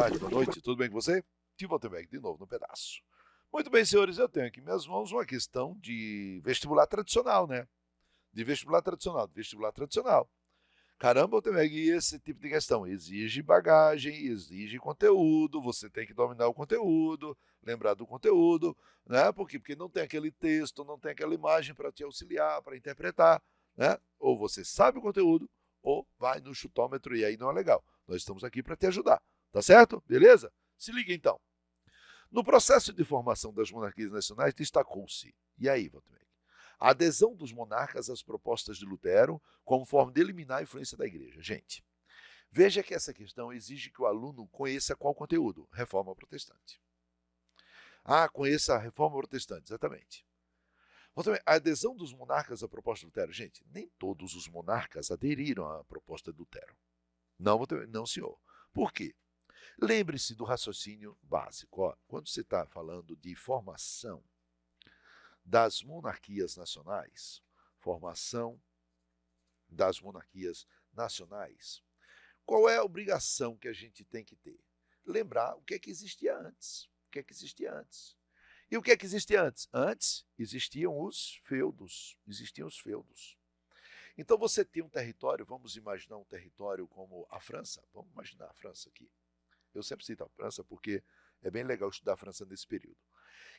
tarde, boa noite, tudo bem com você? Tim Valtenberg, de novo no pedaço. Muito bem, senhores, eu tenho aqui em minhas mãos uma questão de vestibular tradicional, né? De vestibular tradicional, de vestibular tradicional. Caramba, Valtenberg, e esse tipo de questão exige bagagem, exige conteúdo, você tem que dominar o conteúdo, lembrar do conteúdo, né? Por quê? Porque não tem aquele texto, não tem aquela imagem para te auxiliar, para interpretar, né? Ou você sabe o conteúdo, ou vai no chutômetro e aí não é legal. Nós estamos aqui para te ajudar, tá certo? Beleza? Se liga então. No processo de formação das monarquias nacionais destacou-se, e aí, Valtenberg? A adesão dos monarcas às propostas de Lutero como forma de eliminar a influência da igreja. Gente, veja que essa questão exige que o aluno conheça qual conteúdo? Reforma protestante. Ah, conheça a reforma protestante, exatamente. A adesão dos monarcas à proposta de Lutero. Gente, nem todos os monarcas aderiram à proposta de Lutero. Não, senhor. Por quê? Lembre-se do raciocínio básico. Ó, quando você está falando de formação das monarquias nacionais, formação das monarquias nacionais, qual é a obrigação que a gente tem que ter? Lembrar o que é que existia antes. O que é que existia antes? E o que é que existia antes? Antes existiam os feudos. Então você tem um território, vamos imaginar um território como a França. Vamos imaginar a França aqui. Eu sempre cito a França porque é bem legal estudar a França nesse período.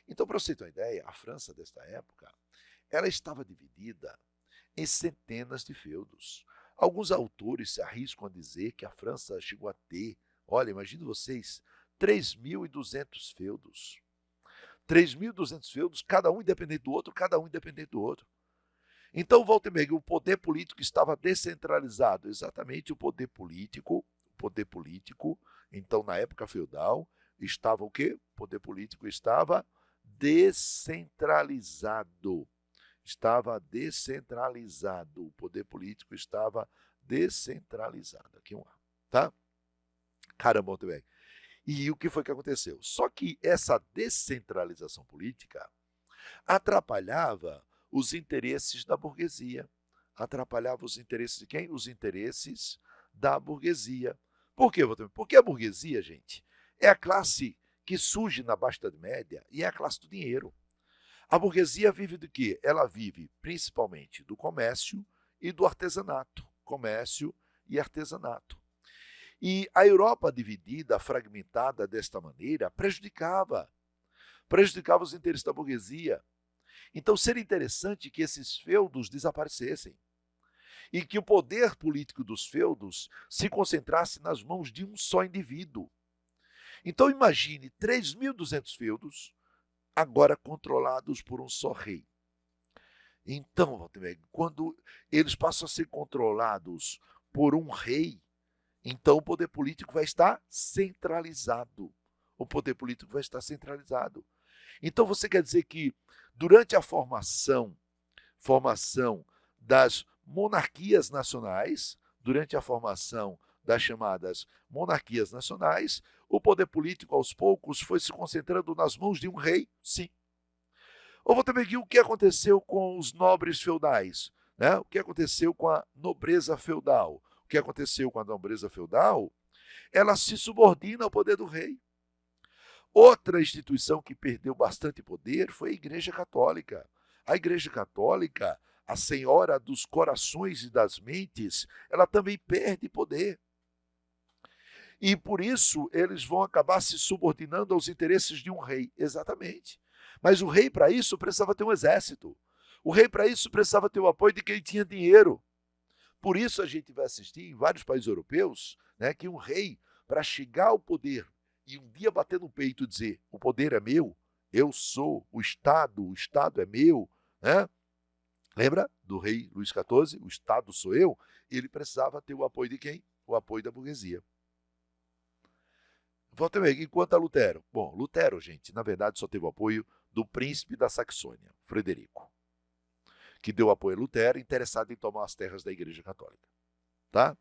Então, para você ter uma ideia, a França desta época, ela estava dividida em centenas de feudos. Alguns autores se arriscam a dizer que a França chegou a ter, olha, imagine vocês, 3.200 feudos. 3.200 feudos, cada um independente do outro, Então, Valtenberg, o poder político estava descentralizado. Exatamente, o poder político, então, na época feudal, estava o quê? O poder político estava descentralizado. O poder político estava descentralizado. Aqui um A, tá? Caramba, Valtenberg. E o que foi que aconteceu? Só que essa descentralização política atrapalhava os interesses da burguesia. Atrapalhava os interesses de quem? Os interesses da burguesia. Por quê, Valtenberg? Porque a burguesia, gente, é a classe que surge na Baixa Idade Média e é a classe do dinheiro. A burguesia vive do quê? Ela vive principalmente do comércio e do artesanato. Comércio e artesanato. E a Europa dividida, fragmentada desta maneira, prejudicava os interesses da burguesia. Então seria interessante que esses feudos desaparecessem e que o poder político dos feudos se concentrasse nas mãos de um só indivíduo. Então imagine 3.200 feudos agora controlados por um só rei. Então, Valtenberg, quando eles passam a ser controlados por um rei, então o poder político vai estar centralizado. Então você quer dizer que durante a formação das monarquias nacionais, durante a formação das chamadas monarquias nacionais, o poder político aos poucos foi se concentrando nas mãos de um rei? Sim. Ou vou também ver o que aconteceu com os nobres feudais, né? O que aconteceu com a nobreza feudal? O que aconteceu com a nobreza feudal? Ela se subordina ao poder do rei. Outra instituição que perdeu bastante poder foi a Igreja Católica. A Igreja Católica, a senhora dos corações e das mentes, ela também perde poder. E por isso eles vão acabar se subordinando aos interesses de um rei. Exatamente. Mas o rei, para isso, precisava ter um exército. O rei, para isso, precisava ter o apoio de quem tinha dinheiro. Por isso a gente vai assistir em vários países europeus, né, que um rei, para chegar ao poder e um dia bater no peito e dizer: o poder é meu, eu sou o Estado é meu, né? Lembra do rei Luís XIV? O Estado sou eu. Ele precisava ter o apoio de quem? O apoio da burguesia. Valtenberg, enquanto a Lutero? Bom, Lutero, gente, na verdade só teve o apoio do príncipe da Saxônia, Frederico, que deu apoio a Lutero, interessado em tomar as terras da Igreja Católica. Tá?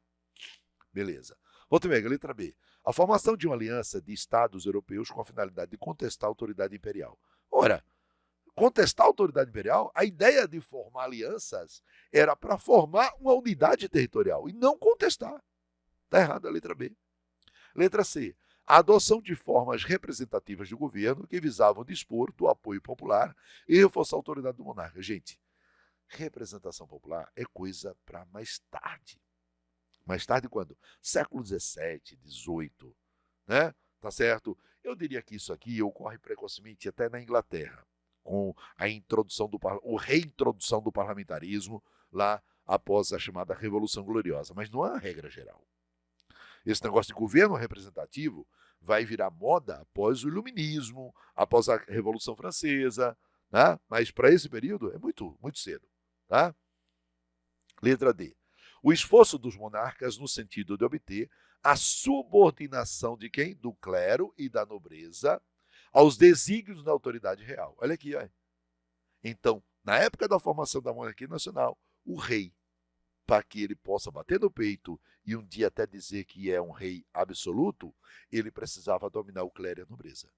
Beleza. Valtenberg, letra B. A formação de uma aliança de estados europeus com a finalidade de contestar a autoridade imperial. Ora, contestar a autoridade imperial, a ideia de formar alianças era para formar uma unidade territorial e não contestar. Está errado a letra B. Letra C. A adoção de formas representativas do governo que visavam dispor do apoio popular e reforçar a autoridade do monarca. Gente, representação popular é coisa para mais tarde. Mais tarde quando? Século XVII, XVIII, né? Tá certo? Eu diria que isso aqui ocorre precocemente até na Inglaterra, com a introdução ou reintrodução do parlamentarismo lá após a chamada Revolução Gloriosa, mas não é uma regra geral. Esse negócio de governo representativo vai virar moda após o Iluminismo, após a Revolução Francesa, né? Mas para esse período é muito, muito cedo. Tá? Letra D. O esforço dos monarcas no sentido de obter a subordinação de quem? Do clero e da nobreza aos desígnios da autoridade real. Olha aqui, ó. Então, na época da formação da monarquia nacional, o rei, para que ele possa bater no peito e um dia até dizer que é um rei absoluto, ele precisava dominar o clero e a nobreza.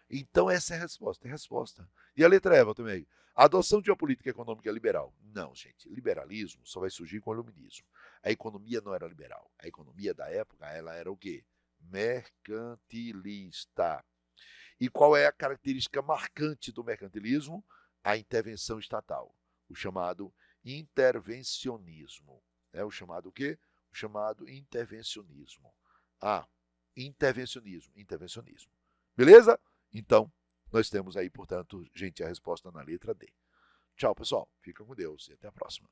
Então essa é a resposta, é a resposta. E a letra E também. A adoção de uma política econômica liberal. Não, gente, liberalismo só vai surgir com o iluminismo. A economia não era liberal. A economia da época, ela era o quê? Mercantilista. E qual é a característica marcante do mercantilismo? A intervenção estatal, o chamado intervencionismo. O chamado o quê? O chamado intervencionismo. Intervencionismo. Beleza? Então, nós temos aí, portanto, gente, a resposta na letra D. Tchau, pessoal. Fica com Deus e até a próxima.